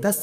10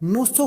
900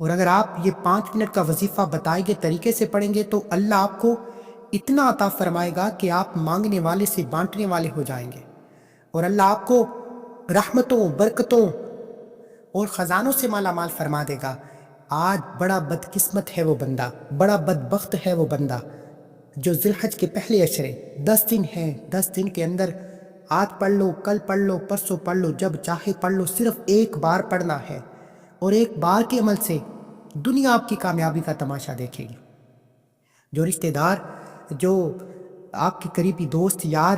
اور اگر آپ یہ 5 منٹ کا وظیفہ بتائے گئے طریقے سے پڑھیں گے تو اللہ آپ کو اتنا عطا فرمائے گا کہ آپ مانگنے والے سے بانٹنے والے ہو جائیں گے، اور اللہ آپ کو رحمتوں، برکتوں اور خزانوں سے مالا مال فرما دے گا۔ آج بڑا بدقسمت ہے وہ بندہ، بڑا بدبخت ہے وہ بندہ جو ذی الحج کے پہلے عشرے 10 دن ہیں، 10 دن کے اندر آج پڑھ لو، کل پڑھ لو، پرسوں پڑھ لو، جب چاہے پڑھ لو، صرف ایک بار پڑھنا ہے، اور ایک بار کے عمل سے دنیا آپ کی کامیابی کا تماشا دیکھے گی۔ جو رشتہ دار، جو آپ کے قریبی دوست یار،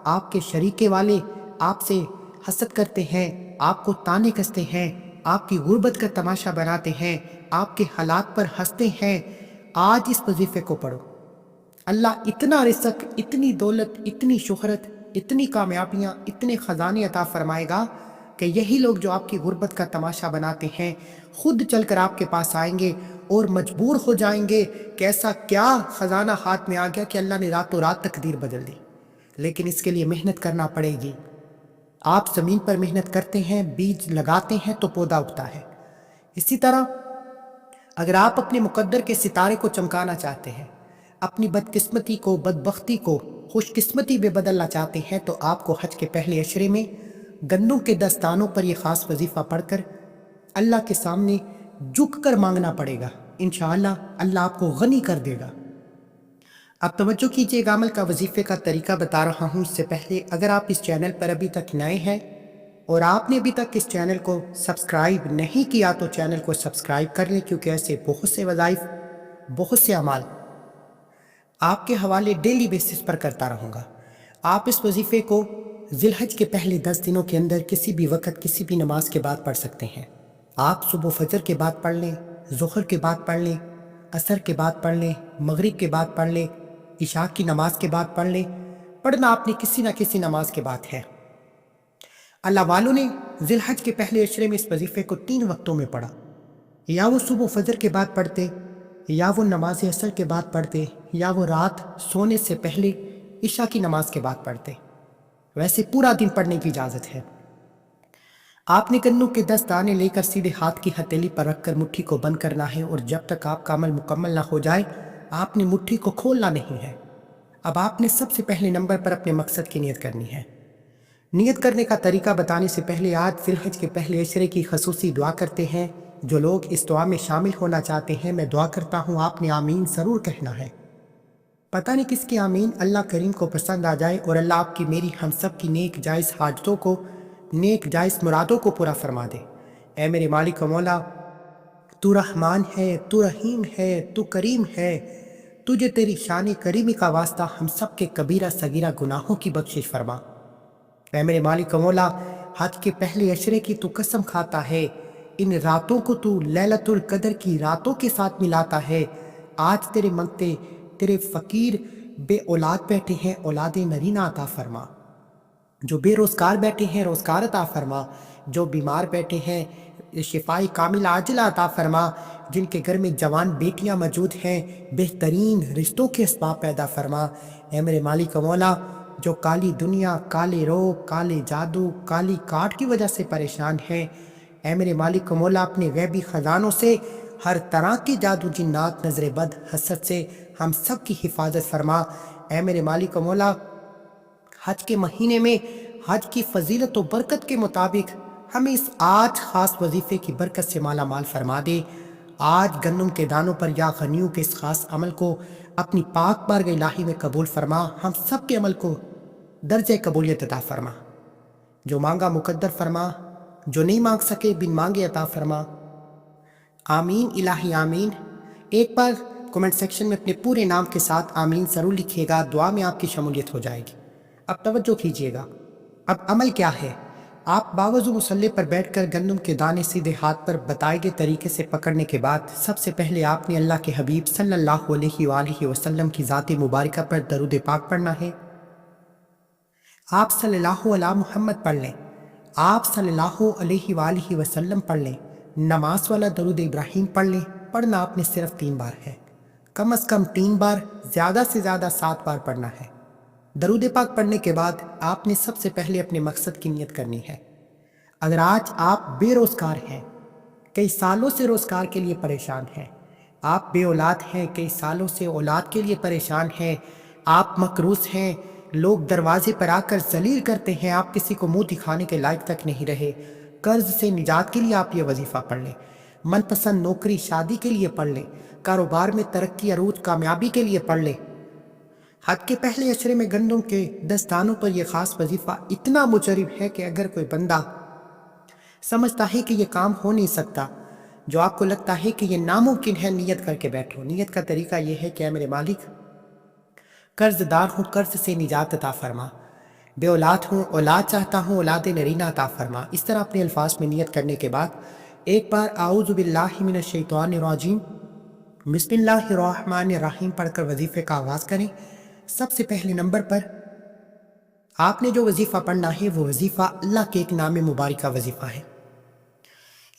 آپ کے شریکے والے آپ سے حسد کرتے ہیں، آپ کو تانے کستے ہیں، آپ کی غربت کا تماشا بناتے ہیں، آپ کے حالات پر ہنستے ہیں، آج اس وظیفے کو پڑھو۔ اللہ اتنا رزق، اتنی دولت، اتنی شہرت، اتنی کامیابیاں، اتنے خزانے عطا فرمائے گا کہ یہی لوگ جو آپ کی غربت کا تماشا بناتے ہیں خود چل کر آپ کے پاس آئیں گے اور مجبور ہو جائیں گے کہ ایسا کیا خزانہ ہاتھ میں آ گیا کہ اللہ نے راتوں رات تقدیر بدل دی۔ لیکن اس کے لیے محنت کرنا پڑے گی۔ آپ زمین پر محنت کرتے ہیں، بیج لگاتے ہیں تو پودا اگتا ہے۔ اسی طرح اگر آپ اپنے مقدر کے ستارے کو چمکانا چاہتے ہیں، اپنی بدقسمتی کو، بدبختی کو خوش قسمتی میں بدلنا چاہتے ہیں، تو آپ کو حج کے پہلے عشرے میں گندم کے 10 دانوں پر یہ خاص وظیفہ پڑھ کر اللہ کے سامنے جھک کر مانگنا پڑے گا۔ انشاءاللہ اللہ آپ کو غنی کر دے گا۔ اب توجہ کیجئے گا، عمل کا وظیفے کا طریقہ بتا رہا ہوں۔ اس سے پہلے اگر آپ اس چینل پر ابھی تک نئے ہیں اور آپ نے ابھی تک اس چینل کو سبسکرائب نہیں کیا تو چینل کو سبسکرائب کر لیں، کیونکہ ایسے بہت سے وظائف، بہت سے اعمال آپ کے حوالے ڈیلی بیسس پر کرتا رہوں گا۔ آپ اس وظیفے کو ذی الحج کے پہلے 10 دنوں کے اندر کسی بھی وقت، کسی بھی نماز کے بعد پڑھ سکتے ہیں۔ آپ صبح فجر کے بعد پڑھ لیں، ظہر کے بعد پڑھ لیں، عصر کے بعد پڑھ لیں، مغرب کے بعد پڑھ لیں، عشاء کی نماز کے بعد پڑھ لیں، پڑھنا آپ نے کسی نہ کسی نماز کے بعد ہے۔ اللہ والوں نے ذی الحج کے پہلے عشرے میں اس وظیفے کو 3 وقتوں میں پڑھا، یا وہ صبح فجر کے بعد پڑھتے، یا وہ نماز عصر کے بعد پڑھتے، یا وہ رات سونے سے پہلے عشاء کی نماز کے بعد پڑھتے۔ ویسے پورا دن پڑھنے کی اجازت ہے۔ آپ نے گندم کے 10 دانے لے کر سیدھے ہاتھ کی ہتھیلی پر رکھ کر مٹھی کو بند کرنا ہے، اور جب تک آپ کا عمل مکمل نہ ہو جائے آپ نے مٹھی کو کھولنا نہیں ہے۔ اب آپ نے سب سے پہلے نمبر پر اپنے مقصد کی نیت کرنی ہے۔ نیت کرنے کا طریقہ بتانے سے پہلے آج ذی الحج کے پہلے عشرے کی خصوصی دعا کرتے ہیں۔ جو لوگ اس دعا میں شامل ہونا چاہتے ہیں، میں دعا کرتا ہوں آپ نے آمین ضرور کہنا ہے۔ پتہ نہیں کس کی آمین اللہ کریم کو پسند آ جائے، اور اللہ آپ کی، میری، ہم سب کی نیک جائز حاجتوں کو، نیک جائز مرادوں کو پورا فرما دے۔ اے میرے مالک و مولا، تو رحمان ہے، تو رحیم ہے، تو کریم ہے، تجھے تیری شان کریمی کا واسطہ ہم سب کے کبیرہ صغیرہ گناہوں کی بخشش فرما۔ اے میرے مالک و مولا، حج کے پہلے عشرے کی تو قسم کھاتا ہے، ان راتوں کو تو لیلۃ القدر کی راتوں کے ساتھ ملاتا ہے۔ آج تیرے منگتے، تیرے فقیر بے اولاد بیٹھے ہیں، اولاد نرینہ عطا فرما۔ جو بے روزگار بیٹھے ہیں روزگار عطا فرما۔ جو بیمار بیٹھے ہیں شفائی کامل عاجلہ عطا فرما۔ جن کے گھر میں جوان بیٹیاں موجود ہیں بہترین رشتوں کے اسباب پیدا فرما۔ اے میرے مالک و مولا، جو کالی دنیا، کالے روگ، کالے جادو، کالی کاٹ کی وجہ سے پریشان ہیں، اے میرے مالک و مولا، اپنے غیبی خزانوں سے ہر طرح کی جادو، جنات، نظر بد، حسد سے ہم سب کی حفاظت فرما۔ اے میرے مالک و مولا، حج کے مہینے میں حج کی فضیلت و برکت کے مطابق ہمیں اس آج خاص وظیفے کی برکت سے مالا مال فرما دے۔ آج گندم کے دانوں پر یا غنیوں کے اس خاص عمل کو اپنی پاک بارگاہ الہی میں قبول فرما۔ ہم سب کے عمل کو درجہ قبولیت عطا فرما۔ جو مانگا مقدر فرما، جو نہیں مانگ سکے بن مانگے عطا فرما۔ آمین الہی آمین۔ ایک بار کمنٹ سیکشن میں اپنے پورے نام کے ساتھ آمین ضرور لکھیے گا، دعا میں آپ کی شمولیت ہو جائے گی۔ اب توجہ کیجیے گا، اب عمل کیا ہے۔ آپ باوضو مصلی پر بیٹھ کر گندم کے دانے سیدھے ہاتھ پر بتائے گئے طریقے سے پکڑنے کے بعد سب سے پہلے آپ نے اللہ کے حبیب صلی اللہ علیہ وآلہ وسلم کی ذات مبارکہ پر درود پاک پڑھنا ہے۔ آپ صلی اللہ علیہ محمد پڑھ لیں، آپ صلی اللہ علیہ وآلہ وسلم پڑھ لیں، نماز والا درود ابراہیم پڑھ لیں۔ پڑھنا آپ نے صرف 3 بار ہے، کم از کم 3 بار، زیادہ سے زیادہ 7 بار پڑھنا ہے۔ درود پاک پڑھنے کے بعد آپ نے سب سے پہلے اپنے مقصد کی نیت کرنی ہے۔ اگر آج آپ بے روزگار ہیں، کئی سالوں سے روزگار کے لیے پریشان ہیں، آپ بے اولاد ہیں، کئی سالوں سے اولاد کے لیے پریشان ہیں، آپ مقروض ہیں، لوگ دروازے پر آ کر ذلیل کرتے ہیں، آپ کسی کو منہ دکھانے کے لائق تک نہیں رہے۔ قرض سے نجات کے لیے آپ یہ وظیفہ پڑھ لیں، من پسند نوکری شادی کے لیے پڑھ لیں، کاروبار میں ترقی عروج کامیابی کے لیے پڑھ لیں۔ حج کے پہلے عشرے میں گندم کے 10 دانوں پر یہ خاص وظیفہ اتنا مجرب ہے کہ اگر کوئی بندہ سمجھتا ہے کہ یہ کام ہو نہیں سکتا، جو آپ کو لگتا ہے کہ یہ ناممکن ہے، نیت کر کے بیٹھو۔ نیت کا طریقہ یہ ہے کہ اے میرے مالک، قرض دار ہوں، قرض سے نجات عطا فرما، بے اولاد ہوں، اولاد چاہتا ہوں، اولاد نرینہ عطا فرما۔ اس طرح اپنے الفاظ میں نیت کرنے کے بعد ایک بار اعوذ باللہ من الشیطان الرجیم بسم اللہ الرحمن الرحیم پڑھ کر وظیفے کا آغاز کریں۔ سب سے پہلے نمبر پر آپ نے جو وظیفہ پڑھنا ہے وہ وظیفہ اللہ کے ایک نام مبارکہ وظیفہ ہے۔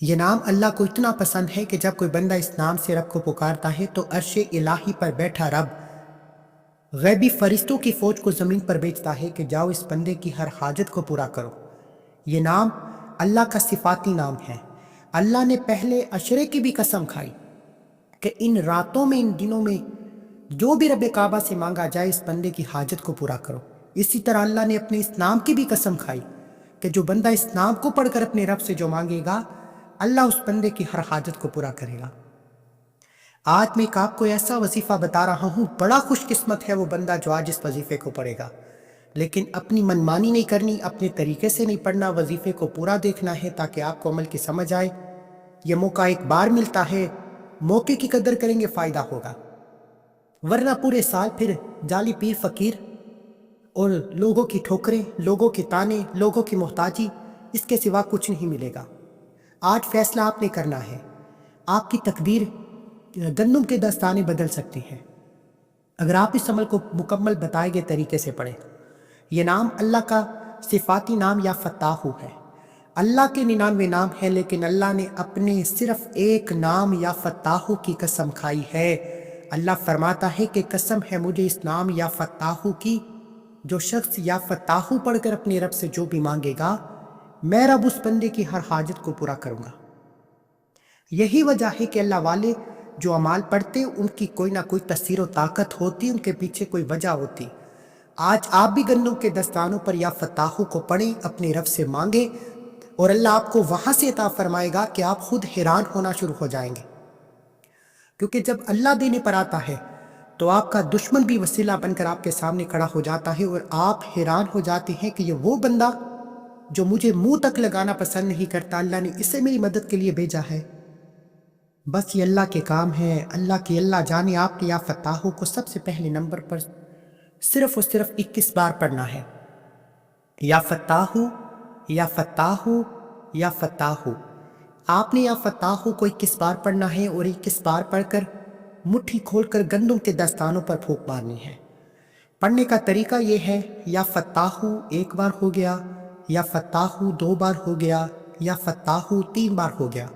یہ نام اللہ کو اتنا پسند ہے کہ جب کوئی بندہ اس نام سے رب کو پکارتا ہے تو عرش الہی پر بیٹھا رب غیبی فرشتوں کی فوج کو زمین پر بھیجتا ہے کہ جاؤ اس بندے کی ہر حاجت کو پورا کرو۔ یہ نام اللہ کا صفاتی نام ہے۔ اللہ نے پہلے عشرے کی بھی قسم کھائی کہ ان راتوں میں، ان دنوں میں جو بھی رب کعبہ سے مانگا جائے اس بندے کی حاجت کو پورا کرو۔ اسی طرح اللہ نے اپنے اس نام کی بھی قسم کھائی کہ جو بندہ اس نام کو پڑھ کر اپنے رب سے جو مانگے گا، اللہ اس بندے کی ہر حاجت کو پورا کرے گا۔ آج میں آپ کو ایسا وظیفہ بتا رہا ہوں، بڑا خوش قسمت ہے وہ بندہ جو آج اس وظیفے کو پڑھے گا، لیکن اپنی منمانی نہیں کرنی، اپنے طریقے سے نہیں پڑھنا، وظیفے کو پورا دیکھنا ہے تاکہ آپ کو عمل کی سمجھ آئے۔ یہ موقع ایک بار ملتا ہے، موقع کی قدر کریں گے فائدہ ہوگا، ورنہ پورے سال پھر جعلی پیر فقیر اور لوگوں کی ٹھوکریں، لوگوں کے تانے، لوگوں کی محتاجی، اس کے سوا کچھ نہیں ملے گا۔ آج فیصلہ آپ نے کرنا ہے، آپ کی تقدیر گندم کے 10 دانے بدل سکتے ہیں اگر آپ اس عمل کو مکمل بتائے گئے طریقے سے پڑھیں۔ یہ نام اللہ کا صفاتی نام یا فتاحو ہے۔ اللہ کے 99 نام ہیں، لیکن اللہ نے اپنے صرف ایک نام یا فتاحو کی قسم کھائی ہے۔ اللہ فرماتا ہے کہ قسم ہے مجھے اس نام یا فتاحو کی، جو شخص یا فتاحو پڑھ کر اپنے رب سے جو بھی مانگے گا، میں رب اس بندے کی ہر حاجت کو پورا کروں گا۔ یہی وجہ ہے کہ اللہ والے جو اعمال پڑھتے ان کی کوئی نہ کوئی تاثیر و طاقت ہوتی، ان کے پیچھے کوئی وجہ ہوتی۔ آج آپ بھی گندم کے 10 دانوں پر یا فتاحو کو پڑھیں، اپنے رب سے مانگیں، اور اللہ آپ کو وہاں سے عطا فرمائے گا کہ آپ خود حیران ہونا شروع ہو جائیں گے، کیونکہ جب اللہ دینے پر آتا ہے تو آپ کا دشمن بھی وسیلہ بن کر آپ کے سامنے کھڑا ہو جاتا ہے، اور آپ حیران ہو جاتے ہیں کہ یہ وہ بندہ جو مجھے منہ تک لگانا پسند نہیں کرتا، اللہ نے اسے میری مدد کے لیے بھیجا ہے۔ بس یہ اللہ کے کام ہے، اللہ جانے۔ آپ کے یا فتاحو کو سب سے پہلے نمبر پر صرف اور صرف 21 بار پڑھنا ہے۔ یا فتاحو، یا فتاحو، یا فتاحو۔ آپ نے یا فتاحو کو 21 بار پڑھنا ہے، اور 21 بار پڑھ کر مٹھی کھول کر گندم کے 10 دانوں پر پھونک مارنی ہے۔ پڑھنے کا طریقہ یہ ہے، یا فتاحو 1 بار ہو گیا، یا فتاحو 2 بار ہو گیا، یا فتاحو 3 بار ہو گیا۔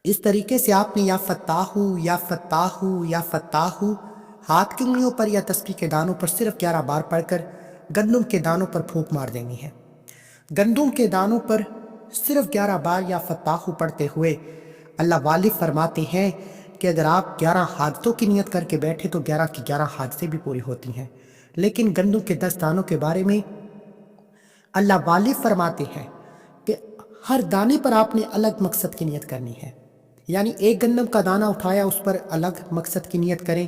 اس طریقے سے آپ نے یا فتاحو، یا فتاحو، یا فتاحو ہاتھ کی انگلیوں پر یا تسبیح کے دانوں پر صرف 11 بار پڑھ کر گندم کے دانوں پر پھونک مار دینی ہے۔ گندم کے دانوں پر صرف 11 بار یا فتاحو پڑھتے ہوئے اللہ والد فرماتے ہیں کہ اگر آپ 11 حاجتوں کی نیت کر کے بیٹھے تو 11 کی 11 حاجتیں بھی پوری ہوتی ہیں، لیکن گندم کے 10 دانوں کے بارے میں اللہ والد فرماتے ہیں کہ ہر دانے پر آپ نے الگ مقصد کی نیت کرنی ہے، یعنی ایک گندم کا دانہ اٹھایا اس پر الگ مقصد کی نیت کریں،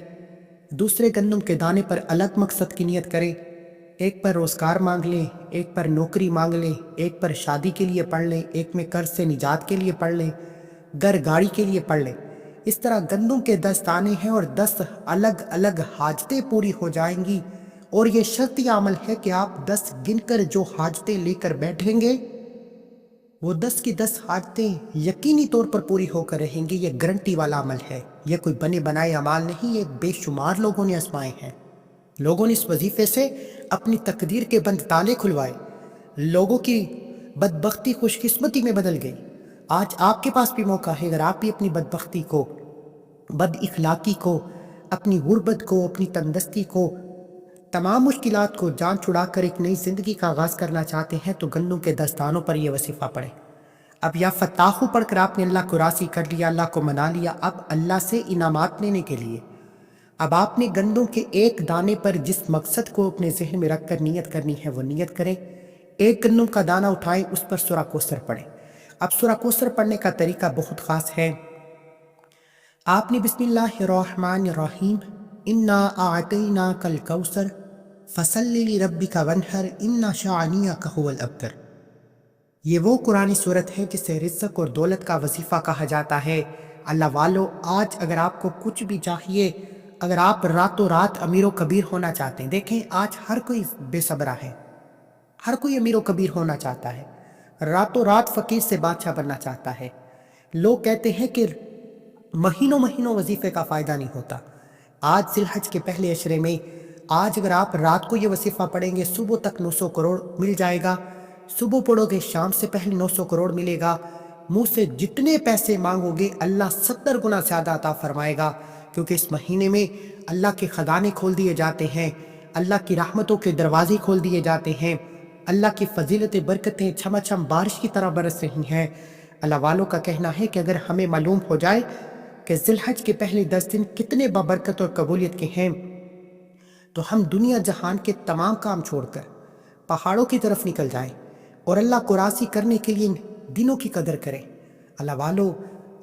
دوسرے گندم کے دانے پر الگ مقصد کی نیت کریں، ایک پر روزگار مانگ لیں، ایک پر نوکری مانگ لیں، ایک پر شادی کے لیے پڑھ لیں، ایک میں قرض سے نجات کے لیے پڑھ لیں، گھر گاڑی کے لیے پڑھ لیں۔ اس طرح گندم کے 10 دانے ہیں اور 10 الگ الگ حاجتیں پوری ہو جائیں گی، اور یہ شرطی عمل ہے کہ آپ 10 گن کر جو حاجتیں لے کر بیٹھیں گے وہ 10 کی 10 حاجتیں یقینی طور پر پوری ہو کر رہیں گی۔ یہ گارنٹی والا عمل ہے، یہ کوئی بنے بنائے عمال نہیں، یہ بے شمار لوگوں نے آزمائے ہیں۔ لوگوں نے اس وظیفے سے اپنی تقدیر کے بند تالے کھلوائے، لوگوں کی بدبختی خوش قسمتی میں بدل گئی۔ آج آپ کے پاس بھی موقع ہے، اگر آپ بھی اپنی بدبختی کو، بد اخلاقی کو، اپنی غربت کو، اپنی تندرستی کو، تمام مشکلات کو جان چھڑا کر ایک نئی زندگی کا آغاز کرنا چاہتے ہیں تو گندم کے 10 دانوں پر یہ وظیفہ پڑھیں۔ اب یا فتاحو پڑھ کر آپ نے اللہ کو راضی کر لیا، اللہ کو منا لیا، اب اللہ سے انعامات لینے کے لیے اب آپ نے گندوں کے ایک دانے پر جس مقصد کو اپنے ذہن میں رکھ کر نیت کرنی ہے وہ نیت کریں۔ ایک گندم کا دانہ اٹھائیں، اس پر سورہ کوثر پڑھیں۔ اب سورہ کوثر پڑھنے کا طریقہ بہت خاص ہے۔ آپ نے بسم اللہ الرحمن الرحیم انا اعطیناک الکوثر فصلی لربک وانحر ان شانئک هو الابتر۔ یہ وہ قرآنی صورت ہے جسے رزق اور دولت کا وظیفہ کہا جاتا ہے۔ اللہ والو، آج اگر آپ کو کچھ بھی چاہیے، اگر آپ راتوں رات امیر و کبیر ہونا چاہتے ہیں، دیکھیں آج ہر کوئی بے صبرا ہے، ہر کوئی امیر و کبیر ہونا چاہتا ہے، راتوں رات فقیر سے بادشاہ بننا چاہتا ہے۔ لوگ کہتے ہیں کہ مہینوں مہینوں وظیفے کا فائدہ نہیں ہوتا۔ آج ذی الحج کے پہلے عشرے میں آج اگر آپ رات کو یہ وظیفہ پڑھیں گے، صبح تک 900 کروڑ مل جائے گا۔ صبح پڑھو گے، شام سے پہلے 900 کروڑ ملے گا۔ منہ سے جتنے پیسے مانگو گے اللہ 70 گنا زیادہ عطا فرمائے گا، کیونکہ اس مہینے میں اللہ کے خزانے کھول دیے جاتے ہیں، اللہ کی رحمتوں کے دروازے کھول دیے جاتے ہیں، اللہ کی فضیلت برکتیں چھما چھم بارش کی طرح برس رہی ہیں۔ اللہ والوں کا کہنا ہے کہ اگر ہمیں معلوم ہو جائے کہ ذی الحج کے پہلے 10 دن کتنے بابرکت اور قبولیت کے ہیں، تو ہم دنیا جہان کے تمام کام چھوڑ کر پہاڑوں کی طرف نکل جائیں اور اللہ کو راضی کرنے کے لیے دنوں کی قدر کریں۔ اللہ والو،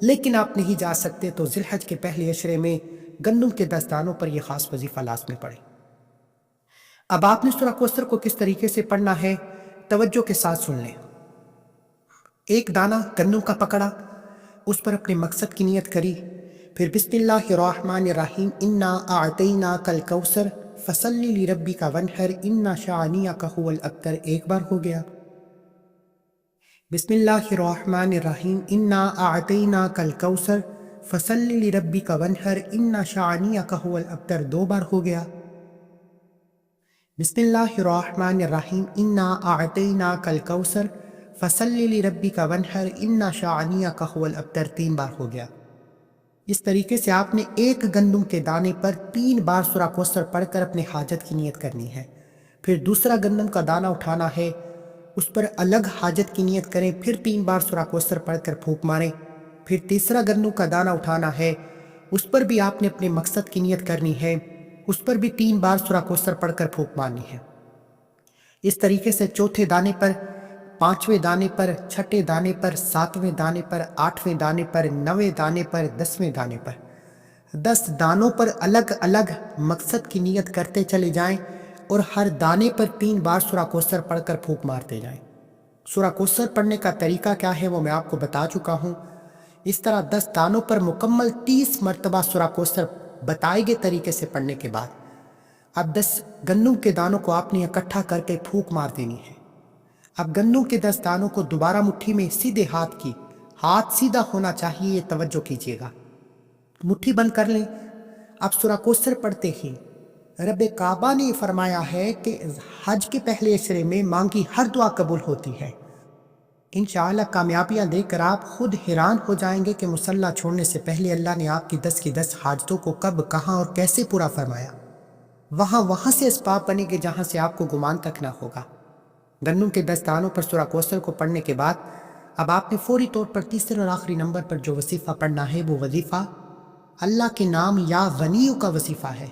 لیکن آپ نہیں جا سکتے تو ذی الحج کے پہلے عشرے میں گندم کے 10 دانوں پر یہ خاص وظیفہ لازمی پڑھیں۔ اب آپ نے سورہ کوثر کو کس طریقے سے پڑھنا ہے توجہ کے ساتھ سن لیں۔ ایک دانہ گندم کا پکڑا، اس پر اپنے مقصد کی نیت کری، پھر بسم اللہ الرحمن الرحیم انا اعطیناک الکوثر فصلی لربک وانحر ان شانئک هو الابتر ایک بار ہو گیا۔ بسم اللہ الرحمن الرحیم انا اعطیناک الکوثر فصلی لربک وانحر ان شانئک هو الابتر دو بار ہو گیا۔ بسم اللہ الرحمن الرحیم انا اعطیناک الکوثر فصلی لربک وانحر ان شانئک هو الابتر تین بار ہو گیا۔ اس طریقے سے آپ نے ایک گندم کے دانے پر 3 بار سورہ کوثر پڑھ کر اپنے حاجت کی نیت کرنی ہے۔ پھر دوسرا گندم کا دانہ اٹھانا ہے، اس پر الگ حاجت کی نیت کریں، پھر 3 بار سورہ کوثر پڑھ کر پھونک ماریں۔ پھر تیسرا گندم کا دانہ اٹھانا ہے، اس پر بھی آپ نے اپنے مقصد کی نیت کرنی ہے، اس پر بھی 3 بار سورہ کوثر پڑھ کر پھونک مارنی ہے۔ اس طریقے سے چوتھے دانے پر، 5ویں دانے پر، 6ٹھے دانے پر، 7ویں دانے پر، 8ویں دانے پر، 9ویں دانے پر، 10ویں دانے پر 10 دانوں پر الگ الگ مقصد کی نیت کرتے چلے جائیں اور ہر دانے پر 3 بار سورہ کوثر پڑھ کر پھونک مارتے جائیں۔ سورہ کوثر پڑھنے کا طریقہ کیا ہے وہ میں آپ کو بتا چکا ہوں۔ اس طرح 10 دانوں پر مکمل 30 مرتبہ سورہ کوثر بتائے گئے طریقے سے پڑھنے کے بعد اب 10 گندم کے دانوں کو آپ نے اکٹھا کر کے پھونک مار دینی ہے۔ اب گندم کے 10 دانوں کو دوبارہ مٹھی میں سیدھے ہاتھ سیدھا ہونا چاہیے، یہ توجہ کیجیے گا، مٹھی بند کر لیں۔ اب سورہ کوثر پڑھتے ہی رب کعبہ نے فرمایا ہے کہ حج کے پہلے عشرے میں مانگی ہر دعا قبول ہوتی ہے۔ انشاءاللہ کامیابیاں دے کر آپ خود حیران ہو جائیں گے کہ مصلی چھوڑنے سے پہلے اللہ نے آپ کی 10 کی 10 حاجتوں کو کب، کہاں اور کیسے پورا فرمایا۔ وہاں سے اسباب بنے گے جہاں سے آپ کو گمان تک نہ ہوگا۔ گندم کے 10 دانوں پر سورہ کوثر کو پڑھنے کے بعد اب آپ نے فوری طور پر تیسرے اور آخری نمبر پر جو وظیفہ پڑھنا ہے وہ وظیفہ اللہ کے نام یا غنیوں کا وظیفہ ہے۔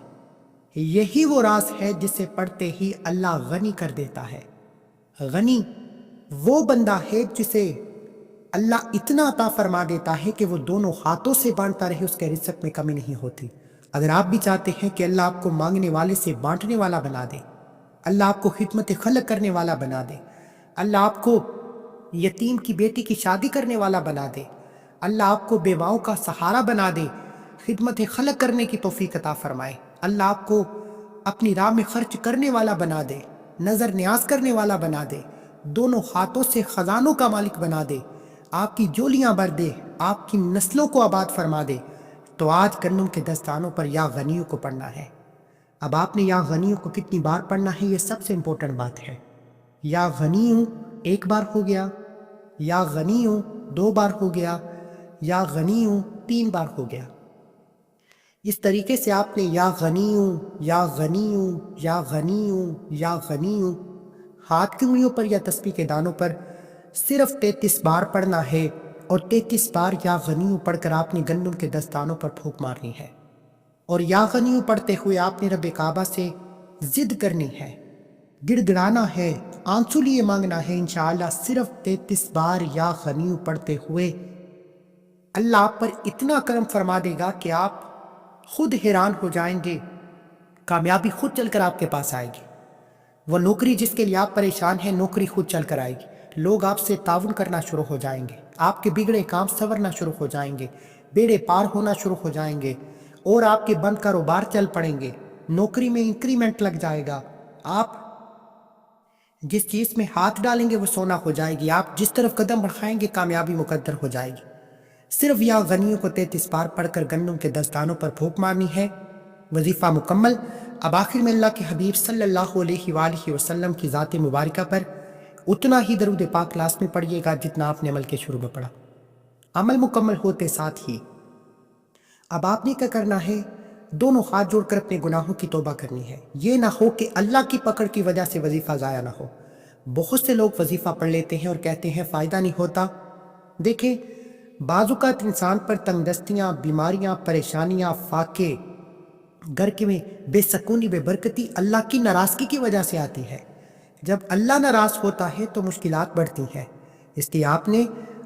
یہی وہ راز ہے جسے پڑھتے ہی اللہ غنی کر دیتا ہے۔ غنی وہ بندہ ہے جسے اللہ اتنا عطا فرما دیتا ہے کہ وہ دونوں ہاتھوں سے بانٹتا رہے، اس کے رزق میں کمی نہیں ہوتی۔ اگر آپ بھی چاہتے ہیں کہ اللہ آپ کو مانگنے والے سے بانٹنے والا بنا دے، اللہ آپ کو خدمت خلق کرنے والا بنا دے، اللہ آپ کو یتیم کی بیٹی کی شادی کرنے والا بنا دے، اللہ آپ کو بیواؤں کا سہارا بنا دے، خدمت خلق کرنے کی توفیق عطا فرمائے، اللہ آپ کو اپنی راہ میں خرچ کرنے والا بنا دے، نظر نیاز کرنے والا بنا دے، دونوں ہاتھوں سے خزانوں کا مالک بنا دے، آپ کی جولیاں بھر دے، آپ کی نسلوں کو آباد فرما دے، تو آج گندم کے 10 دانوں پر یا غنیوں کو پڑھنا ہے۔ اب آپ نے یا غنیوں کو کتنی بار پڑھنا ہے یہ سب سے امپورٹنٹ بات ہے۔ یا غنیوں 1 بار ہو گیا، یا غنیوں 2 بار ہو گیا، یا غنیوں 3 بار ہو گیا۔ اس طریقے سے آپ نے یا غنیوں، یا غنیوں، یا غنیوں، یا غنیوں ہاتھ کی انگلیوں پر یا تسبیح کے دانوں پر صرف 33 بار پڑھنا ہے اور 33 بار یا غنیوں پڑھ کر آپ نے گندم کے دستانوں پر پھونک مارنی ہے، اور یا غنیوں پڑھتے ہوئے آپ نے رب کعبہ سے ضد کرنی ہے، گڑ گڑانا ہے، آنسو لیے مانگنا ہے۔ انشاءاللہ صرف 33 بار یا غنیوں پڑھتے ہوئے اللہ آپ پر اتنا کرم فرما دے گا کہ آپ خود حیران ہو جائیں گے، کامیابی خود چل کر آپ کے پاس آئے گی۔ وہ نوکری جس کے لیے آپ پریشان ہیں، نوکری خود چل کر آئے گی، لوگ آپ سے تعاون کرنا شروع ہو جائیں گے، آپ کے بگڑے کام سنورنا شروع ہو جائیں گے، بیڑے پار ہونا شروع ہو جائیں گے، اور آپ کے بند کاروبار چل پڑیں گے، نوکری میں انکریمنٹ لگ جائے گا، آپ جس چیز میں ہاتھ ڈالیں گے وہ سونا ہو جائے گی، آپ جس طرف قدم بڑھائیں گے کامیابی مقدر ہو جائے گی۔ صرف یا غنیوں کو 33 بار پڑھ کر گندم کے دستانوں پر پھونک مارنی ہے، وظیفہ مکمل۔ اب آخر میں اللہ کے حبیب صلی اللہ علیہ وآلہ وسلم کی ذات مبارکہ پر اتنا ہی درود پاک لازمی پڑھیے گا جتنا آپ نے عمل کے شروع میں پڑھا۔ عمل مکمل ہوتے ساتھ ہی اب آپ نے کیا کرنا ہے، دونوں ہاتھ جوڑ کر اپنے گناہوں کی توبہ کرنی ہے۔ یہ نہ ہو کہ اللہ کی پکڑ کی وجہ سے وظیفہ ضائع نہ ہو۔ بہت سے لوگ وظیفہ پڑھ لیتے ہیں اور کہتے ہیں فائدہ نہیں ہوتا۔ دیکھیں، بعض اوقات انسان پر تنگ دستیاں، بیماریاں، پریشانیاں، فاقے، گھر کے میں بے سکونی، بے برکتی اللہ کی ناراضگی کی وجہ سے آتی ہے۔ جب اللہ ناراض ہوتا ہے تو مشکلات بڑھتی ہیں، اس لیے آپ نے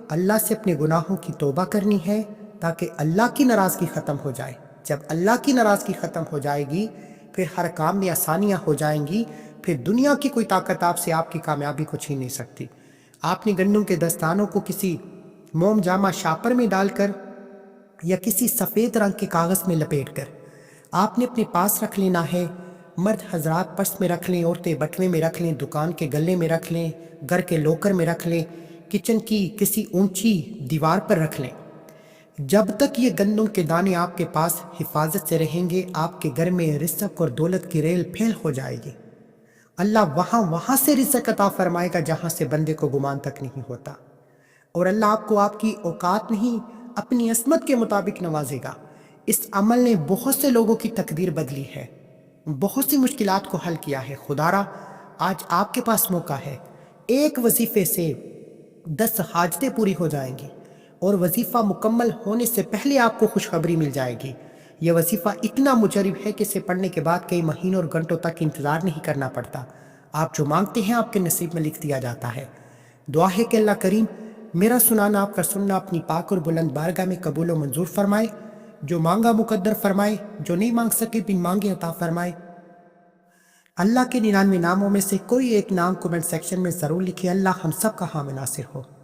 اللہ سے اپنے گناہوں کی توبہ کرنی ہے تاکہ اللہ کی ناراضگی ختم ہو جائے۔ جب اللہ کی ناراضگی ختم ہو جائے گی پھر ہر کام میں آسانیاں ہو جائیں گی، پھر دنیا کی کوئی طاقت آپ کی کامیابی کو چھین نہیں سکتی۔ آپ نے گندم کے دستانوں کو کسی موم جامہ شاپر میں ڈال کر یا کسی سفید رنگ کے کاغذ میں لپیٹ کر آپ نے اپنے پاس رکھ لینا ہے۔ مرد حضرات پرس میں رکھ لیں، عورتیں بٹوے میں رکھ لیں، دکان کے گلے میں رکھ لیں، گھر کے لوکر میں رکھ لیں، کچن کی کسی اونچی دیوار پر رکھ لیں۔ جب تک یہ گندم کے دانے آپ کے پاس حفاظت سے رہیں گے، آپ کے گھر میں رزق اور دولت کی ریل پھیل ہو جائے گی۔ اللہ وہاں سے رزق عطا فرمائے گا جہاں سے بندے کو گمان تک نہیں ہوتا، اور اللہ آپ کو آپ کی اوقات نہیں اپنی عصمت کے مطابق نوازے گا۔ اس عمل نے بہت سے لوگوں کی تقدیر بدلی ہے، بہت سی مشکلات کو حل کیا ہے۔ خدارا آج آپ کے پاس موقع ہے، ایک وظیفے سے 10 حاجتیں پوری ہو جائیں گی، اور وظیفہ مکمل ہونے سے پہلے آپ کو خوشخبری مل جائے گی۔ یہ وظیفہ اتنا مجرب ہے کہ اسے پڑھنے کے بعد کئی مہینوں اور گھنٹوں تک انتظار نہیں کرنا پڑتا۔ آپ جو مانگتے ہیں آپ کے نصیب میں لکھ دیا جاتا ہے۔ دعا ہے کہ اللہ کریم میرا سنانا، آپ کا سننا اپنی پاک اور بلند بارگاہ میں قبول و منظور فرمائے، جو مانگا مقدر فرمائے، جو نہیں مانگ سکے بن مانگے عطا فرمائے۔ اللہ کے 99 ناموں میں سے کوئی ایک نام کمنٹ سیکشن میں ضرور لکھیں۔ اللہ ہم سب کا حامی ناصر ہو۔